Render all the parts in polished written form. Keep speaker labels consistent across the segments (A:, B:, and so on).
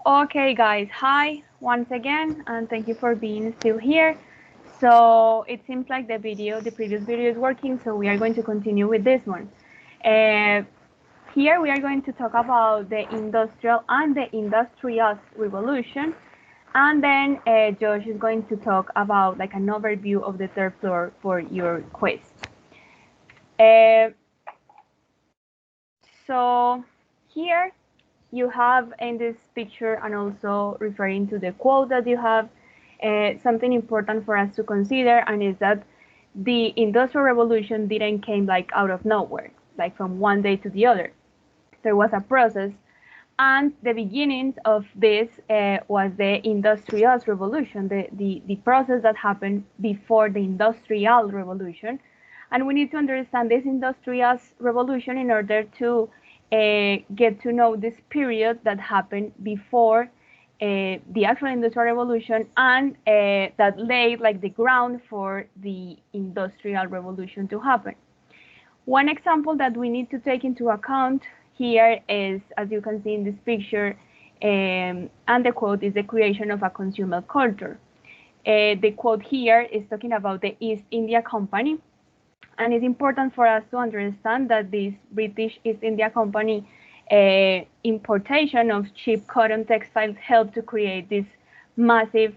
A: Okay, guys, hi once again, and thank you for being still here. So it seems like the previous video is working, so we are going to continue with this one. Uh, Here we are going to talk about the industrial and the industrial revolution, and then Josh is going to talk about like an overview of the third floor for your quiz. Uh, so here you have in this picture, and also referring to the quote that you have, something important for us to consider, and is that the industrial revolution didn't came like out of nowhere, like from one day to the other. There was a process, and the beginnings of this was the industrial revolution, the process that happened before the industrial revolution. And we need to understand this industrial revolution in order to get to know this period that happened before the actual industrial revolution, and that laid like the ground for the industrial revolution to happen. One example that we need to take into account here is, as you can see in this picture, and the quote is the creation of a consumer culture. The quote here is talking about the East India Company, and it's important for us to understand that this British East India Company importation of cheap cotton textiles helped to create this massive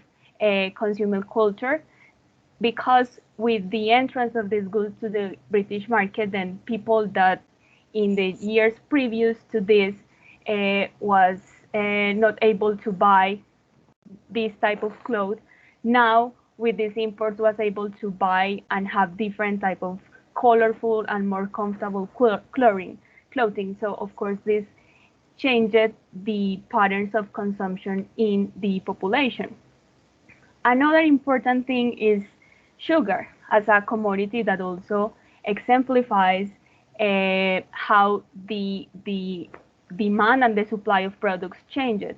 A: consumer culture, because with the entrance of these goods to the British market, then people that in the years previous to this was not able to buy this type of clothes, now with this import was able to buy and have different type of colorful and more comfortable clothing. So of course this changed the patterns of consumption in the population. Another important thing is sugar as a commodity that also exemplifies how the demand and the supply of products changed.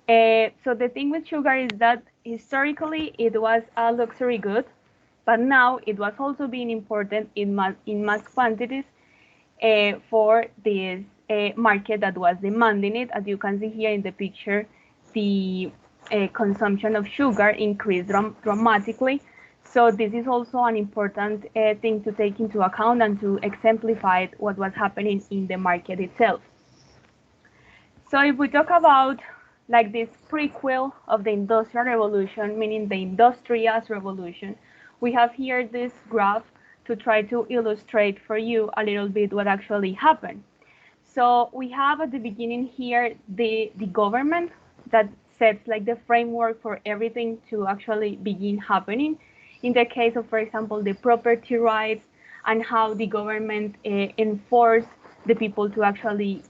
A: So the thing with sugar is that historically it was a luxury good, but now it was also being imported in mass quantities for this market that was demanding it. As you can see here in the picture, the consumption of sugar increased dramatically. So this is also an important thing to take into account and to exemplify what was happening in the market itself. So if we talk about like this prequel of the Industrial Revolution, meaning the Industrial Revolution, we have here this graph to try to illustrate for you a little bit what actually happened. So we have at the beginning here the government that sets like the framework for everything to actually begin happening. In the case of, for example, the property rights, and how the government enforce the people to actually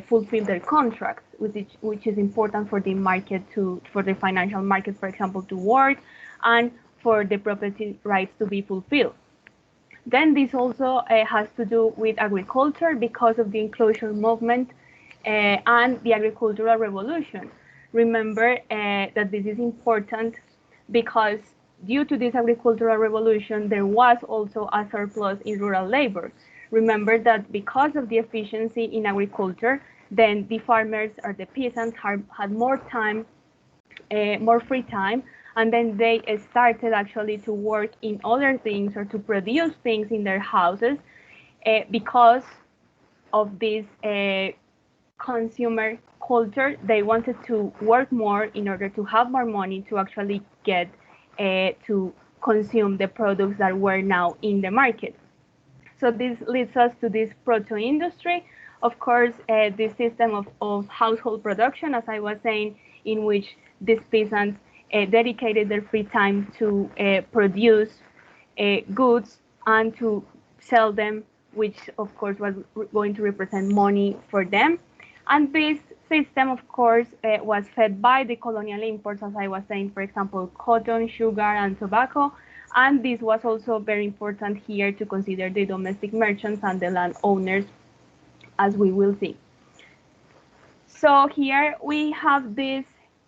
A: fulfill their contracts, which is important for the market for the financial market, for example, to work, and for the property rights to be fulfilled. Then this also has to do with agriculture because of the enclosure movement and the agricultural revolution. Remember that this is important because due to this agricultural revolution, there was also a surplus in rural labor. Remember that because of the efficiency in agriculture, then the farmers or the peasants had more time, more free time, and then they started actually to work in other things or to produce things in their houses because of this consumer culture. They wanted to work more in order to have more money to actually get to consume the products that were now in the market. So this leads us to this proto industry. Of course, this system of household production, as I was saying, in which these peasants dedicated their free time to produce goods and to sell them, which of course was going to represent money for them. And this system, of course, was fed by the colonial imports, as I was saying, for example, cotton, sugar, and tobacco. And this was also very important here to consider the domestic merchants and the landowners, as we will see. So here we have this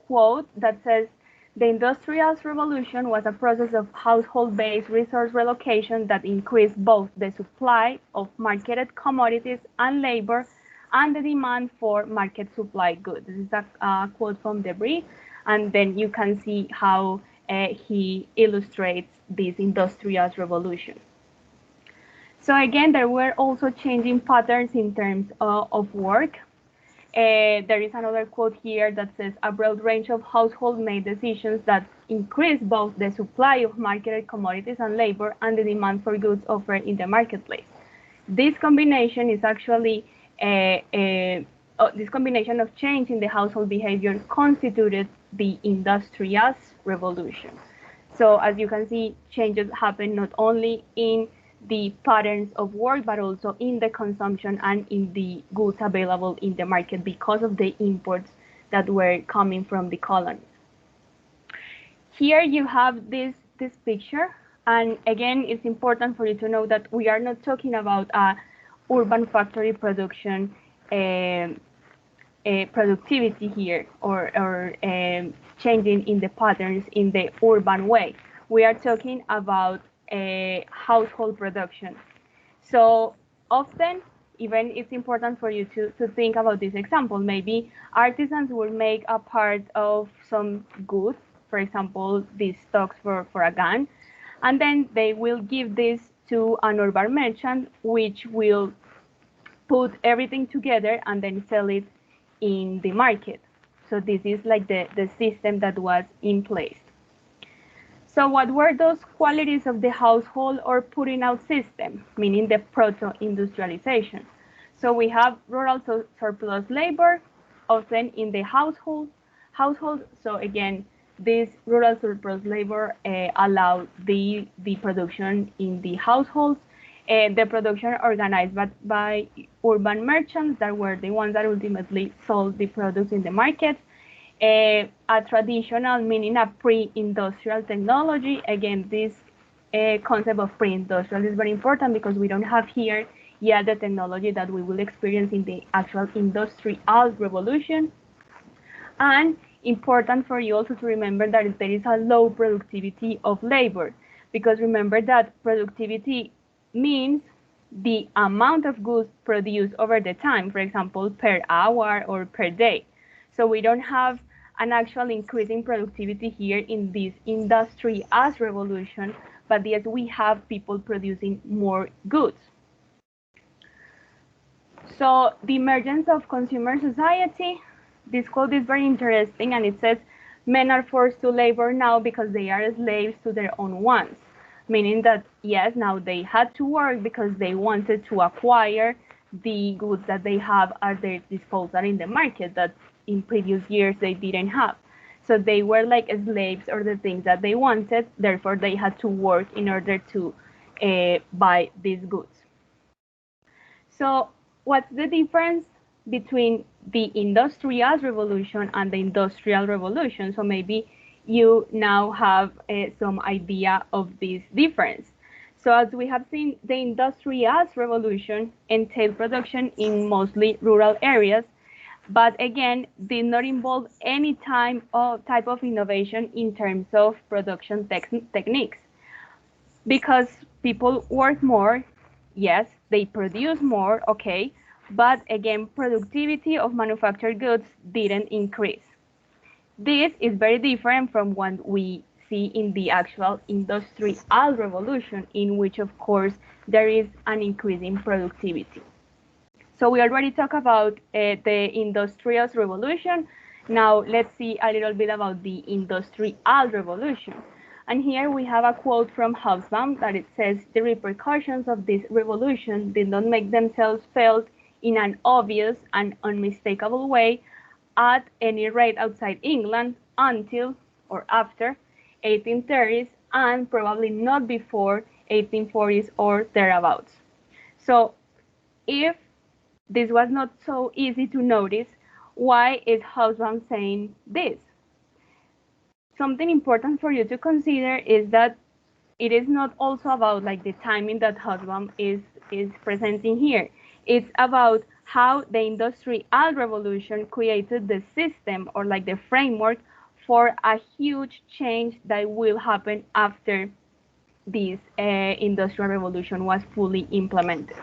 A: quote that says, "The Industrial Revolution was a process of household-based resource relocation that increased both the supply of marketed commodities and labor, and the demand for market supply goods. This is a quote from Debris, and then you can see how he illustrates this industrial revolution. So again, there were also changing patterns in terms of work. There is another quote here that says, a broad range of households made decisions that increase both the supply of marketed commodities and labor and the demand for goods offered in the marketplace. This combination is actually this combination of change in the household behavior constituted the industrial revolution. So as you can see, changes happen not only in the patterns of work, but also in the consumption and in the goods available in the market because of the imports that were coming from the colonies. Here you have this picture, and again, it's important for you to know that we are not talking about urban factory production productivity here, or changing in the patterns in the urban way. We are talking about household production. So often, even it's important for you to think about this example. Maybe artisans will make a part of some goods, for example, these stocks for a gun, and then they will give this to an urban merchant, which will put everything together and then sell it in the market. So this is like the system that was in place. So what were those qualities of the household or putting out system, meaning the proto-industrialization? So we have rural surplus labor, often in the household. So again, this rural surplus labor allowed the production in the households. The production organized by urban merchants that were the ones that ultimately sold the products in the market. A traditional, meaning a pre-industrial technology. Again, this concept of pre-industrial is very important because we don't have here yet the technology that we will experience in the actual industrial revolution. And important for you also to remember that there is a low productivity of labor, because remember that productivity means the amount of goods produced over the time, for example, per hour or per day. So we don't have an actual increase in productivity here in this industry as revolution, but yes, we have people producing more goods. So the emergence of consumer society, this quote is very interesting, and it says, men are forced to labor now because they are slaves to their own wants, meaning that yes, now they had to work because they wanted to acquire the goods that they have at their disposal in the market that in previous years they didn't have. So they were like slaves or the things that they wanted, therefore they had to work in order to buy these goods. So what's the difference between the industrial revolution and the industrial revolution? So maybe you now have some idea of this difference. So as we have seen, the industrial revolution entailed production in mostly rural areas, but again, did not involve any type of innovation in terms of production techniques. Because people work more, yes, they produce more, okay, but again, productivity of manufactured goods didn't increase. This is very different from what we see in the actual industrial revolution, in which, of course, there is an increase in productivity. So we already talked about the industrial revolution. Now let's see a little bit about the industrial revolution. And here we have a quote from Hobsbawm that it says, the repercussions of this revolution did not make themselves felt in an obvious and unmistakable way at any rate outside England until or after 1830s, and probably not before 1840s or thereabouts. So if this was not so easy to notice, why is Hobsbawm saying this? Something important for you to consider is that it is not also about like the timing that Hobsbawm is presenting here. It's about how the industrial revolution created the system or like the framework for a huge change that will happen after this industrial revolution was fully implemented.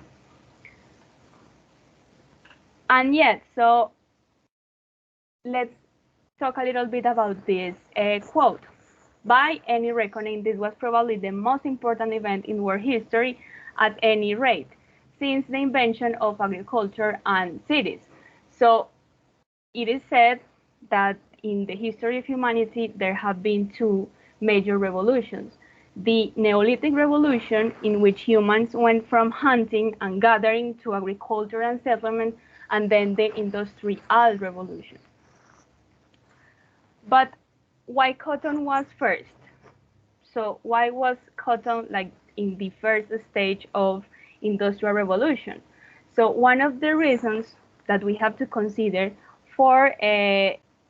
A: And yet, so let's talk a little bit about this quote. By any reckoning, this was probably the most important event in world history at any rate, since the invention of agriculture and cities. So it is said that in the history of humanity, there have been two major revolutions. The Neolithic Revolution, in which humans went from hunting and gathering to agriculture and settlement, and then the Industrial Revolution. But why cotton was first? So why was cotton like in the first stage of industrial revolution? So one of the reasons that we have to consider for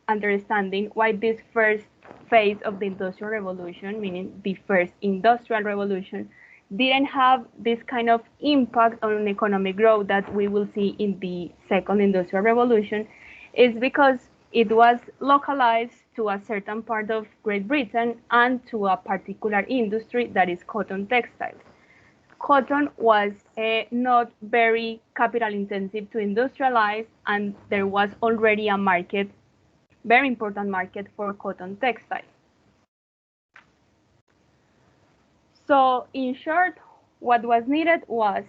A: understanding why this first phase of the industrial revolution, meaning the first industrial revolution, didn't have this kind of impact on economic growth that we will see in the second industrial revolution, is because it was localized to a certain part of Great Britain and to a particular industry that is cotton textiles. Cotton was not very capital intensive to industrialize, and there was already a market, very important market for cotton textiles. So in short, what was needed was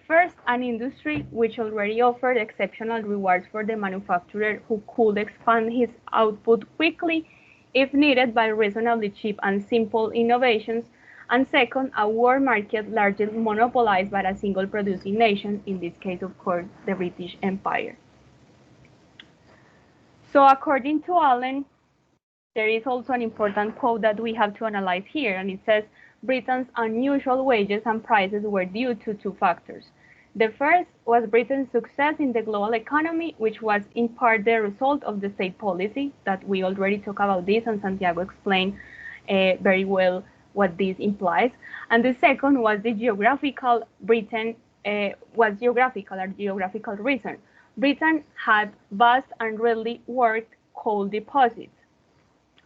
A: first an industry which already offered exceptional rewards for the manufacturer who could expand his output quickly if needed by reasonably cheap and simple innovations, and second, a world market largely monopolized by a single producing nation, in this case, of course, the British Empire. So according to Allen, there is also an important quote that we have to analyze here, and it says, Britain's unusual wages and prices were due to two factors. The first was Britain's success in the global economy, which was in part the result of the state policy that we already talked about this, and Santiago explained very well what this implies. And the second was the geographical Britain was geographical reason. Britain had vast and readily worked coal deposits,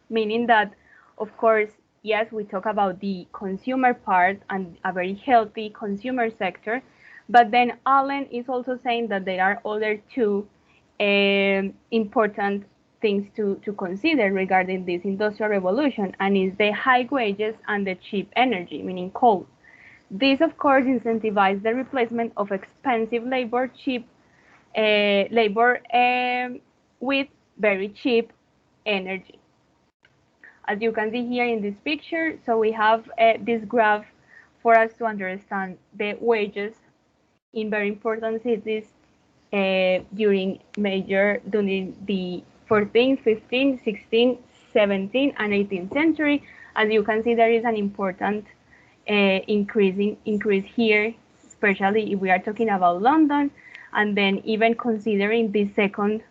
A: meaning that, of course, yes, we talk about the consumer part and a very healthy consumer sector, but then Allen is also saying that there are other two important things to consider regarding this industrial revolution, and is the high wages and the cheap energy, meaning coal. This, of course, incentivized the replacement of expensive labor, with very cheap energy. As you can see here in this picture, so we have this graph for us to understand the wages in very important cities during the 14th, 15th, 16th, 17th, and 18th century. As you can see, there is an important increase here, especially if we are talking about London, and then even considering the second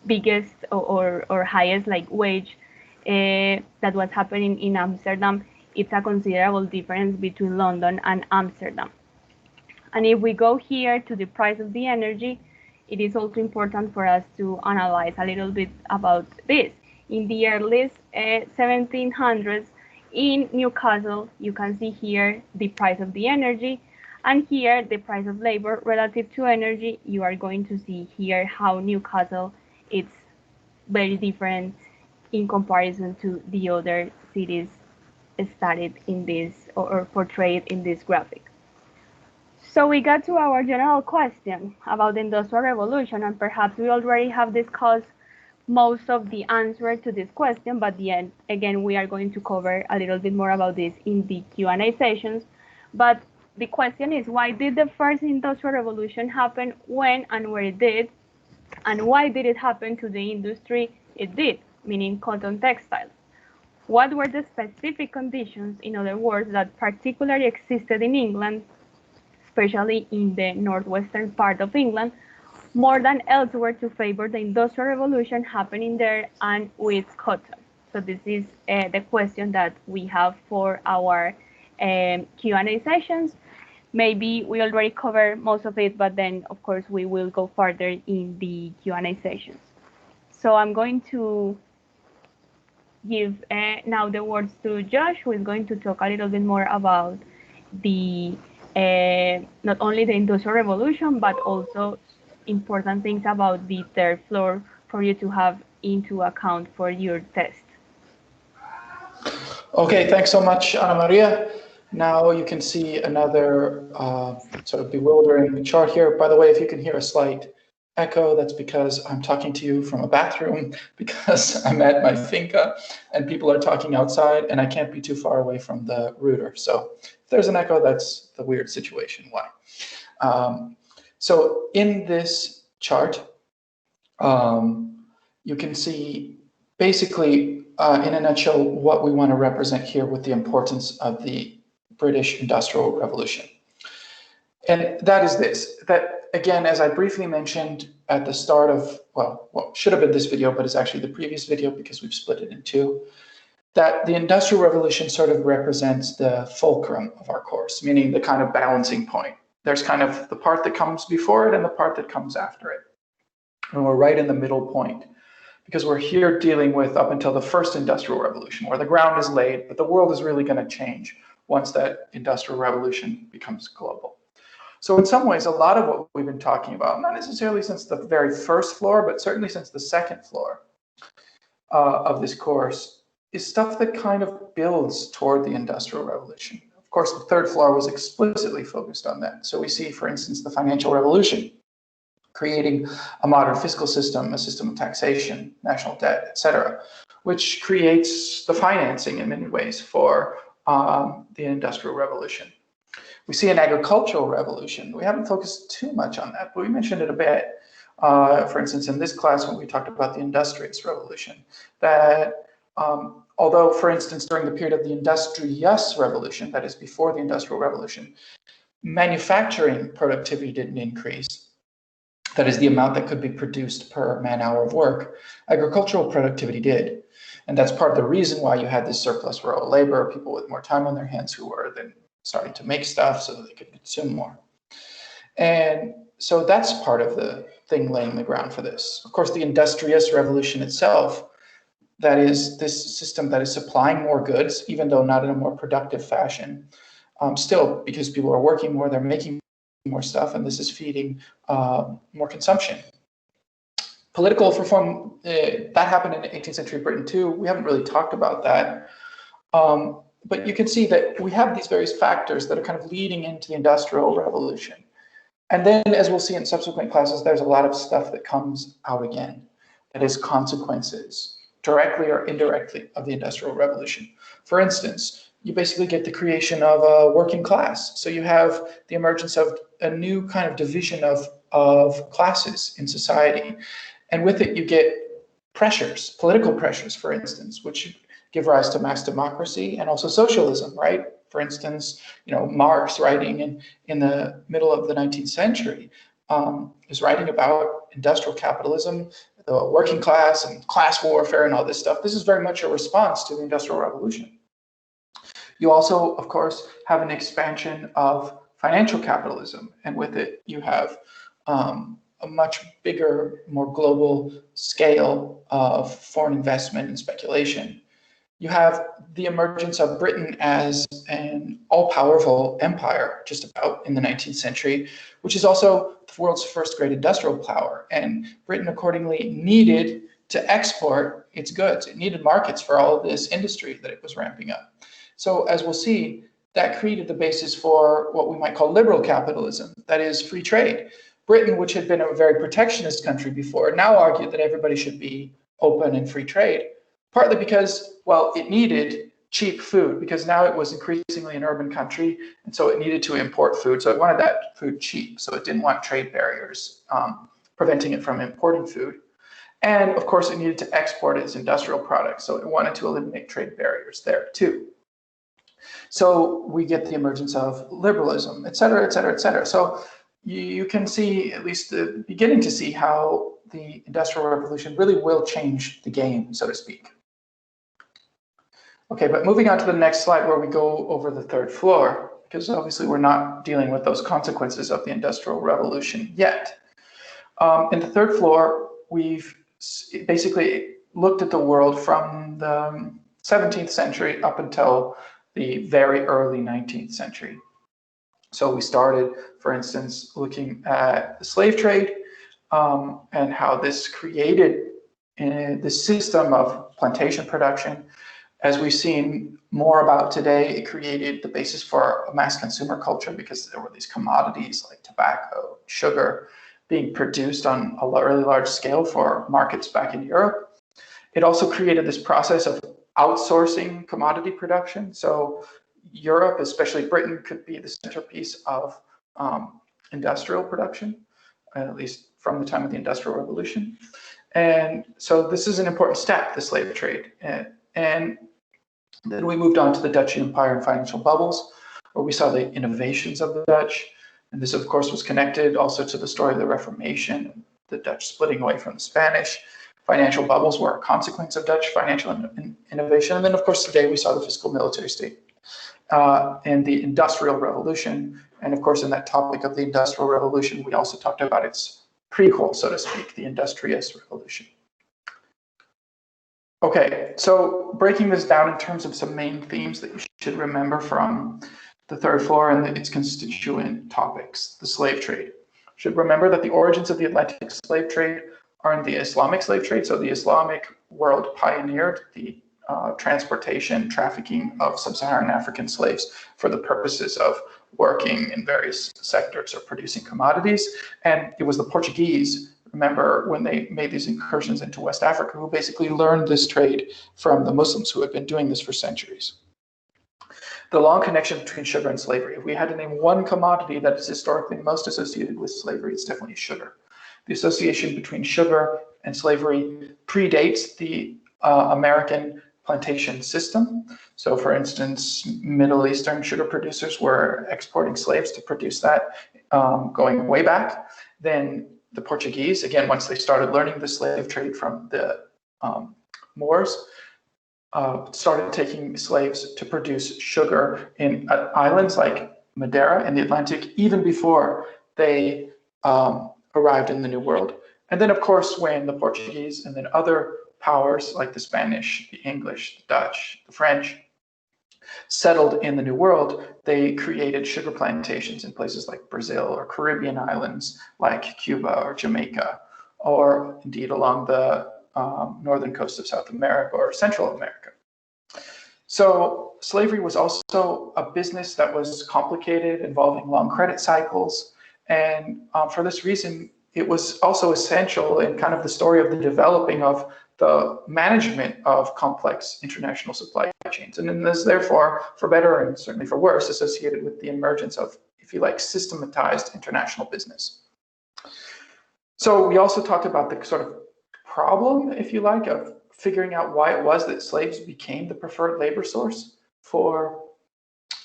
A: biggest or highest like wage that was happening in Amsterdam, it's a considerable difference between London and Amsterdam. And if we go here to the price of the energy, it is also important for us to analyze a little bit about this. In the early 1700s in Newcastle, you can see here the price of the energy, and here the price of labor relative to energy. You are going to see here how Newcastle it's very different in comparison to the other cities studied in this or portrayed in this graphic. So we got to our general question about the Industrial Revolution, and perhaps we already have discussed most of the answer to this question, but again, we are going to cover a little bit more about this in the Q&A sessions. But the question is, why did the first Industrial Revolution happen, when and where it did, and why did it happen to the industry it did, meaning cotton textiles? What were the specific conditions, in other words, that particularly existed in England, especially in the northwestern part of England, more than elsewhere to favor the Industrial Revolution happening there and with cotton? So this is the question that we have for our Q&A sessions. Maybe we already covered most of it, but then, of course, we will go further in the Q&A sessions. So I'm going to give now the words to Josh, who is going to talk a little bit more about the not only the Industrial Revolution, but also important things about the third floor for you to have into account for your test.
B: Okay, thanks so much, Ana Maria. Now you can see another sort of bewildering chart here. By the way, if you can hear a slight echo, that's because I'm talking to you from a bathroom because I'm at my finca and people are talking outside and I can't be too far away from the router. So if there's an echo, that's the weird situation. Why? So in this chart, you can see basically, in a nutshell, what we want to represent here with the importance of the British Industrial Revolution. And that is this, that again, as I briefly mentioned at the start of, well, should have been this video, but it's actually the previous video because we've split it in two, that the Industrial Revolution sort of represents the fulcrum of our course, meaning the kind of balancing point. There's kind of the part that comes before it and the part that comes after it. And we're right in the middle point because we're here dealing with up until the first Industrial Revolution, where the ground is laid, but the world is really going to change once that Industrial Revolution becomes global. So in some ways, a lot of what we've been talking about, not necessarily since the very first floor, but certainly since the second floor of this course, is stuff that kind of builds toward the Industrial Revolution. Of course, the third floor was explicitly focused on that. So we see, for instance, the Financial Revolution, creating a modern fiscal system, a system of taxation, national debt, etc., which creates the financing in many ways for the Industrial Revolution. We see an agricultural revolution. We haven't focused too much on that, but we mentioned it a bit. For instance, in this class, when we talked about the Industrious Revolution, that although, for instance, during the period of the Industrious Revolution, that is before the Industrial Revolution, manufacturing productivity didn't increase, that is the amount that could be produced per man-hour of work, agricultural productivity did. And that's part of the reason why you had this surplus rural labor, people with more time on their hands who were then starting to make stuff so that they could consume more. And so that's part of the thing laying the ground for this. Of course, the Industrious Revolution itself, that is this system that is supplying more goods, even though not in a more productive fashion, still because people are working more, they're making more stuff, and this is feeding more consumption. Political reform, that happened in 18th century Britain too. We haven't really talked about that. But you can see that we have these various factors that are kind of leading into the Industrial Revolution. And then, as we'll see in subsequent classes, there's a lot of stuff that comes out again, that is consequences, directly or indirectly, of the Industrial Revolution. For instance, you basically get the creation of a working class. So you have the emergence of a new kind of division of classes in society. And with it, you get pressures, political pressures, for instance, which give rise to mass democracy and also socialism, right? For instance, Marx, writing in the middle of the 19th century, is writing about industrial capitalism, the working class and class warfare and all this stuff. This is very much a response to the Industrial Revolution. You also, of course, have an expansion of financial capitalism, and with it, you have a much bigger, more global scale of foreign investment and speculation. You have the emergence of Britain as an all-powerful empire, just about, in the 19th century, which is also the world's first great industrial power. And Britain accordingly needed to export its goods. It needed markets for all of this industry that it was ramping up. So as we'll see, that created the basis for what we might call liberal capitalism, that is free trade. Britain, which had been a very protectionist country before, now argued that everybody should be open and free trade. Partly because, well, it needed cheap food, because now it was increasingly an urban country, and so it needed to import food. So it wanted that food cheap, so it didn't want trade barriers preventing it from importing food. And of course, it needed to export its industrial products, so it wanted to eliminate trade barriers there too. So we get the emergence of liberalism, et cetera, et cetera, et cetera. So you can see, at least beginning to see, how the Industrial Revolution really will change the game, so to speak. Okay, but moving on to the next slide where we go over the third floor, because obviously we're not dealing with those consequences of the Industrial Revolution yet. In the third floor, we've basically looked at the world from the 17th century up until the very early 19th century. So we started, for instance, looking at the slave trade and how this created the system of plantation production. As we've seen more about today, it created the basis for a mass consumer culture because there were these commodities like tobacco, sugar being produced on a really large scale for markets back in Europe. It also created this process of outsourcing commodity production. So Europe, especially Britain, could be the centerpiece of industrial production, at least from the time of the Industrial Revolution. And so this is an important step, the slave trade. And then we moved on to the Dutch Empire and financial bubbles, where we saw the innovations of the Dutch. And this, of course, was connected also to the story of the Reformation, the Dutch splitting away from the Spanish. Financial bubbles were a consequence of Dutch financial innovation. And then, of course, today we saw the fiscal military state and the Industrial Revolution. And of course, in that topic of the Industrial Revolution, we also talked about its prequel, so to speak, the Industrious Revolution. Okay, so breaking this down in terms of some main themes that you should remember from the third floor and its constituent topics, the slave trade. You should remember that the origins of the Atlantic slave trade are in the Islamic slave trade. So the Islamic world pioneered the transportation, trafficking of sub-Saharan African slaves for the purposes of working in various sectors or producing commodities. And it was the Portuguese, remember, when they made these incursions into West Africa, who basically learned this trade from the Muslims who had been doing this for centuries. The long connection between sugar and slavery. If we had to name one commodity that is historically most associated with slavery, it's definitely sugar. The association between sugar and slavery predates the American plantation system. So for instance, Middle Eastern sugar producers were exporting slaves to produce that going way back. Then the Portuguese, again, once they started learning the slave trade from the Moors, started taking slaves to produce sugar in islands like Madeira in the Atlantic, even before they arrived in the New World. And then, of course, when the Portuguese and then other powers like the Spanish, the English, the Dutch, the French settled in the New World, they created sugar plantations in places like Brazil or Caribbean islands like Cuba or Jamaica, or indeed along the northern coast of South America or Central America. So slavery was also a business that was complicated, involving long credit cycles. And for this reason, it was also essential in kind of the story of the developing of the management of complex international supply chains. And then is therefore, for better and certainly for worse, associated with the emergence of, if you like, systematized international business. So we also talked about the sort of problem, if you like, of figuring out why it was that slaves became the preferred labor source for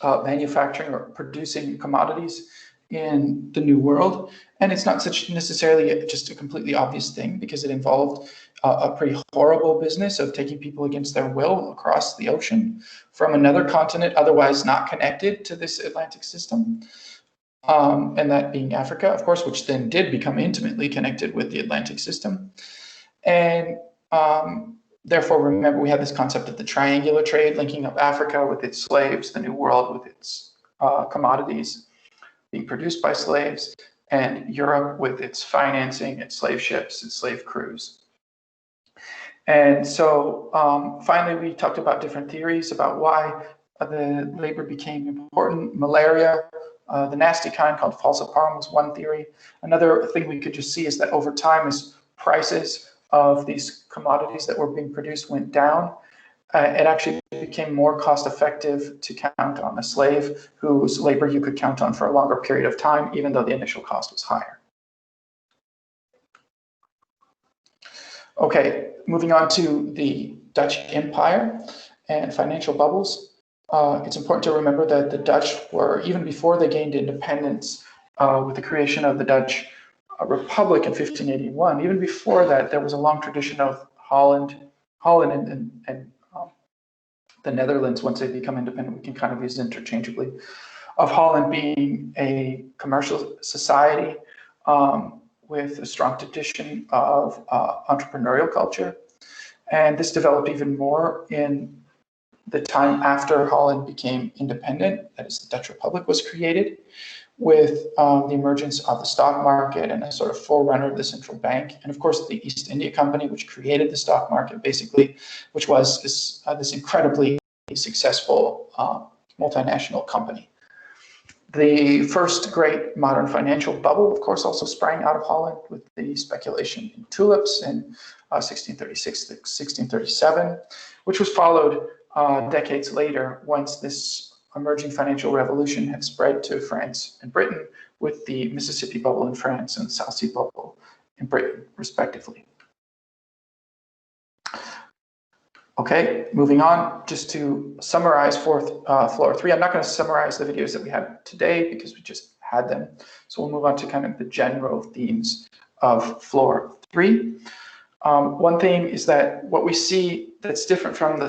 B: manufacturing or producing commodities in the New World. And it's not such necessarily just a completely obvious thing, because it involved a pretty horrible business of taking people against their will across the ocean from another continent otherwise not connected to this Atlantic system. And that being Africa, of course, which then did become intimately connected with the Atlantic system. And therefore, remember, we have this concept of the triangular trade, linking up Africa with its slaves, the New World with its commodities being produced by slaves, and Europe with its financing, its slave ships, its slave crews. And so finally, we talked about different theories about why the labor became important. Malaria, the nasty kind called falciparum, was one theory. Another thing we could just see is that over time, as prices of these commodities that were being produced went down, it actually became more cost effective to count on a slave whose labor you could count on for a longer period of time, even though the initial cost was higher. Okay, moving on to the Dutch Empire and financial bubbles. It's important to remember that the Dutch were, even before they gained independence with the creation of the Dutch Republic in 1581, even before that, there was a long tradition of Holland and the Netherlands. Once they become independent, we can kind of use it interchangeably, of Holland being a commercial society with a strong tradition of entrepreneurial culture. And this developed even more in the time after Holland became independent, that is, the Dutch Republic was created, with the emergence of the stock market and a sort of forerunner of the central bank, and of course the East India Company, which created the stock market basically, which was this incredibly successful multinational company. The first great modern financial bubble, of course, also sprang out of Holland with the speculation in tulips in 1636 to 1637, which was followed decades later once this emerging financial revolution had spread to France and Britain with the Mississippi bubble in France and the South Sea bubble in Britain, respectively. Okay, moving on, just to summarize floor 3. I'm not going to summarize the videos that we had today because we just had them. So we'll move on to kind of the general themes of floor 3. One theme is that what we see that's different from the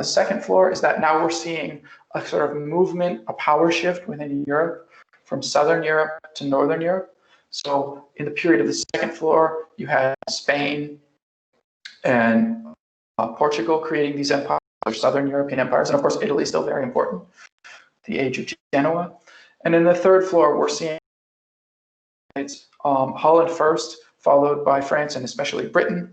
B: second floor is that now we're seeing a sort of movement, a power shift within Europe from Southern Europe to Northern Europe. So in the period of the second floor, you had Spain and Portugal creating these empires, Southern European empires, and of course Italy is still very important, the age of Genoa. And in the third floor, we're seeing Holland first, followed by France and especially Britain,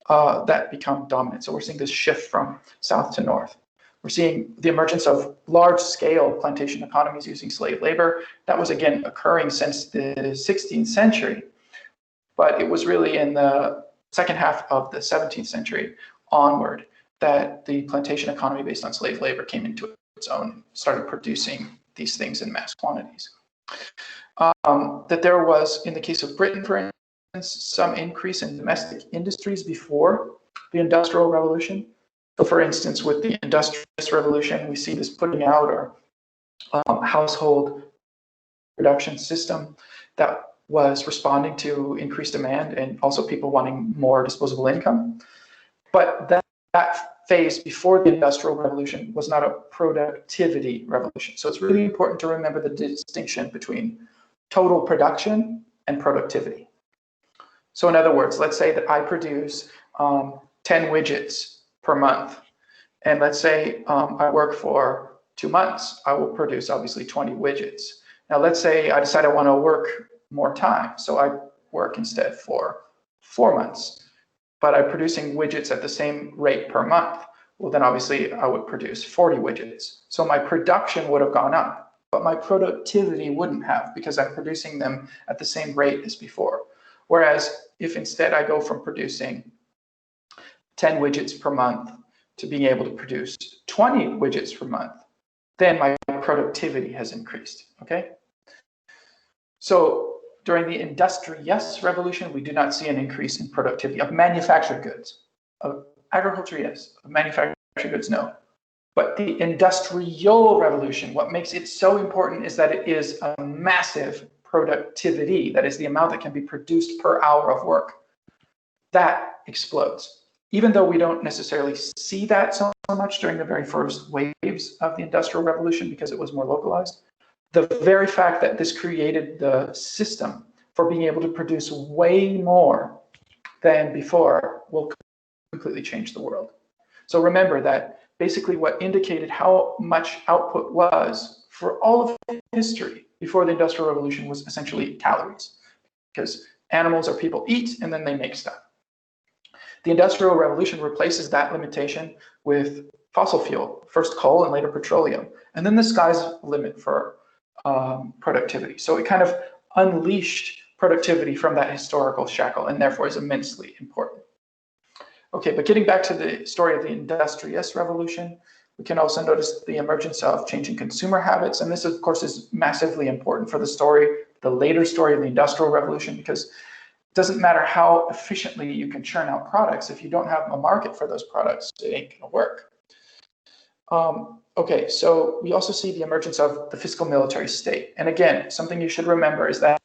B: that become dominant. So we're seeing this shift from south to north. We're seeing the emergence of large-scale plantation economies using slave labor. That was, again, occurring since the 16th century, but it was really in the second half of the 17th century onward that the plantation economy based on slave labor came into its own, started producing these things in mass quantities. That there was, in the case of Britain, for instance, some increase in domestic industries before the Industrial Revolution. So for instance, with the Industrialist Revolution, we see this putting out our household production system that was responding to increased demand and also people wanting more disposable income. But that phase before the Industrial Revolution was not a productivity revolution. So it's really important to remember the distinction between total production and productivity. So in other words, let's say that I produce 10 widgets per month. And let's say I work for 2 months. I will produce obviously 20 widgets. Now let's say I decide I want to work more time. So I work instead for 4 months. But I'm producing widgets at the same rate per month. Well, then obviously I would produce 40 widgets. So my production would have gone up, but my productivity wouldn't have because I'm producing them at the same rate as before. Whereas if instead I go from producing 10 widgets per month to being able to produce 20 widgets per month, then my productivity has increased, okay? So during the Industrious Revolution, we do not see an increase in productivity of manufactured goods. Of agriculture, yes. Of manufactured goods, no. But the Industrial Revolution, what makes it so important is that it is a massive productivity. That is the amount that can be produced per hour of work. That explodes. Even though we don't necessarily see that so much during the very first waves of the Industrial Revolution because it was more localized, the very fact that this created the system for being able to produce way more than before will completely change the world. So remember that basically what indicated how much output was for all of history before the Industrial Revolution was essentially calories, because animals or people eat and then they make stuff. The Industrial Revolution replaces that limitation with fossil fuel, first coal and later petroleum. And then the sky's the limit for productivity. So it kind of unleashed productivity from that historical shackle and therefore is immensely important. Okay, but getting back to the story of the Industrious Revolution, we can also notice the emergence of changing consumer habits. And this, of course, is massively important for the story, the later story of the Industrial Revolution, because it doesn't matter how efficiently you can churn out products. If you don't have a market for those products, it ain't gonna work. Okay, so we also see the emergence of the fiscal military state. And again, something you should remember is that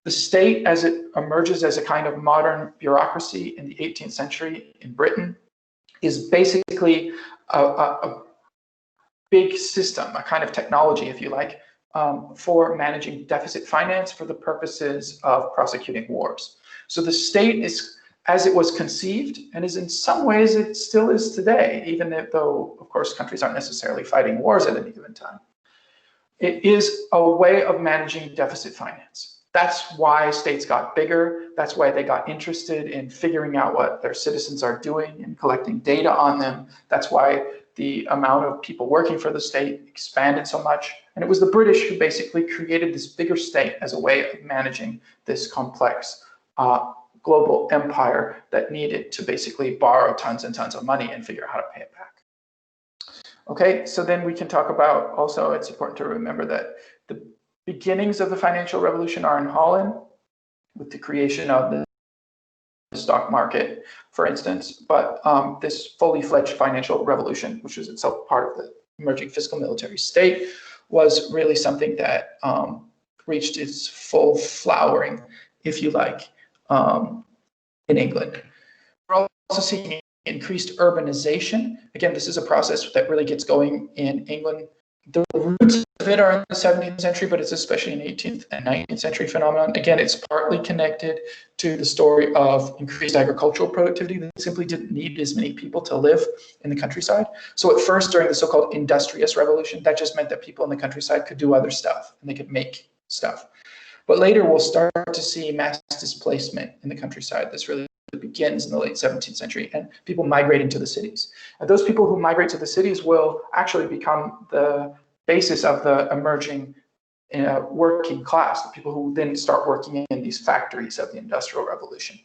B: the state, as it emerges as a kind of modern bureaucracy in the 18th century in Britain, is basically a big system, a kind of technology, if you like, for managing deficit finance for the purposes of prosecuting wars. So the state is as it was conceived, and is in some ways it still is today, even though, of course, countries aren't necessarily fighting wars at any given time. It is a way of managing deficit finance. That's why states got bigger. That's why they got interested in figuring out what their citizens are doing and collecting data on them. That's why the amount of people working for the state expanded so much. And it was the British who basically created this bigger state as a way of managing this complex global empire that needed to basically borrow tons and tons of money and figure out how to pay it back. Okay, so then we can talk about, also it's important to remember that the beginnings of the financial revolution are in Holland, with the creation of the stock market, for instance, but this fully fledged financial revolution, which was itself part of the emerging fiscal military state, was really something that reached its full flowering, if you like, in England. We're also seeing increased urbanization. Again, this is a process that really gets going in England. The roots of it are in the 17th century, but it's especially an 18th and 19th century phenomenon. Again, it's partly connected to the story of increased agricultural productivity. They simply didn't need as many people to live in the countryside. So at first, during the so-called industrious revolution, that just meant that people in the countryside could do other stuff and they could make stuff. But later, we'll start to see mass displacement in the countryside. This really begins in the late 17th century, and people migrating to the cities. And those people who migrate to the cities will actually become the basis of the emerging working class, the people who then start working in these factories of the Industrial Revolution.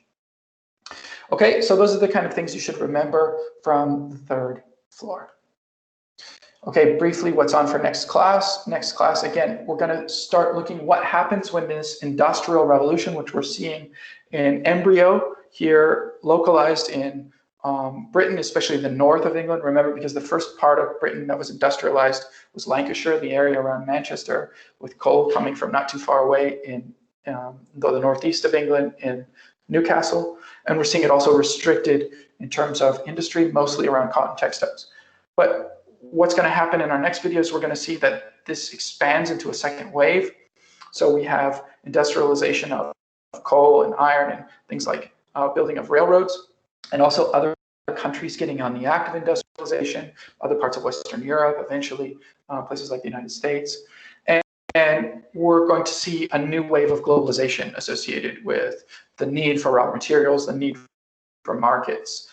B: Okay, so those are the kind of things you should remember from the third floor. Okay, briefly, what's on for next class? Next class, again, we're going to start looking what happens when this Industrial Revolution, which we're seeing in embryo here, localized in Britain, especially the north of England. Remember, because the first part of Britain that was industrialized was Lancashire, the area around Manchester, with coal coming from not too far away in the northeast of England in Newcastle. And we're seeing it also restricted in terms of industry, mostly around cotton textiles. But what's going to happen in our next video is we're going to see that this expands into a second wave. So we have industrialization of coal and iron and things like building of railroads, and also other countries getting on the act of industrialization, other parts of Western Europe, eventually places like the United States. And we're going to see a new wave of globalization associated with the need for raw materials, the need for markets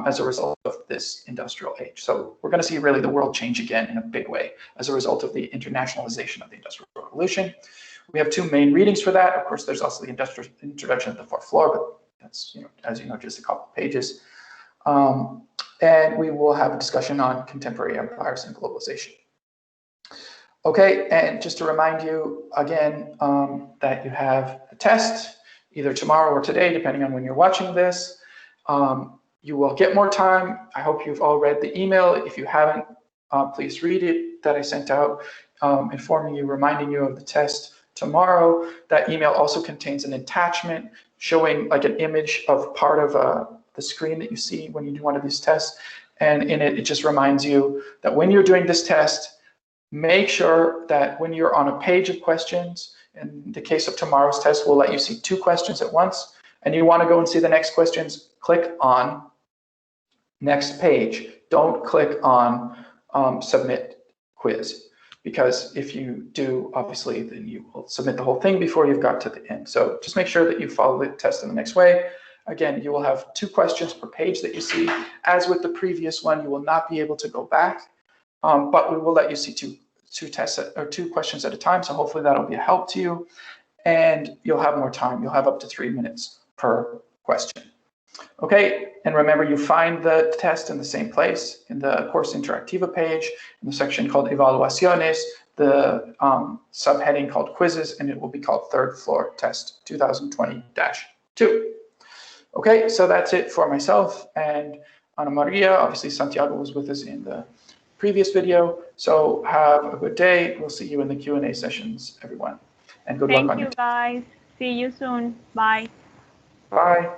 B: as a result of this industrial age. So we're going to see really the world change again in a big way as a result of the internationalization of the Industrial Revolution. We have two main readings for that. Of course, there's also the introduction of the fourth floor, but that's, as you know, just a couple of pages. And we will have a discussion on contemporary empires and globalization. Okay, and just to remind you again that you have a test either tomorrow or today, depending on when you're watching this. You will get more time. I hope you've all read the email. If you haven't, please read it that I sent out, informing you, reminding you of the test tomorrow. That email also contains an attachment showing like an image of part of the screen that you see when you do one of these tests. And in it, it just reminds you that when you're doing this test, make sure that when you're on a page of questions, in the case of tomorrow's test, we'll let you see 2 questions at once, and you want to go and see the next questions, click on next page. Don't click on submit quiz, because if you do, obviously, then you will submit the whole thing before you've got to the end. So just make sure that you follow the test in the next way. Again, you will have 2 questions per page that you see. As with the previous one, you will not be able to go back, but we will let you see two tests or 2 questions at a time. So hopefully that'll be a help to you, and you'll have more time. You'll have up to 3 minutes per question. Okay, and remember, you find the test in the same place, in the Course Interactiva page, in the section called Evaluaciones, the subheading called Quizzes, and it will be called Third Floor Test 2020-2. Okay, so that's it for myself and Ana Maria. Obviously, Santiago was with us in the previous video. So have a good day. We'll see you in the Q&A sessions, everyone. And good luck on your
A: Thank you, guys. See you soon. Bye.
B: Bye.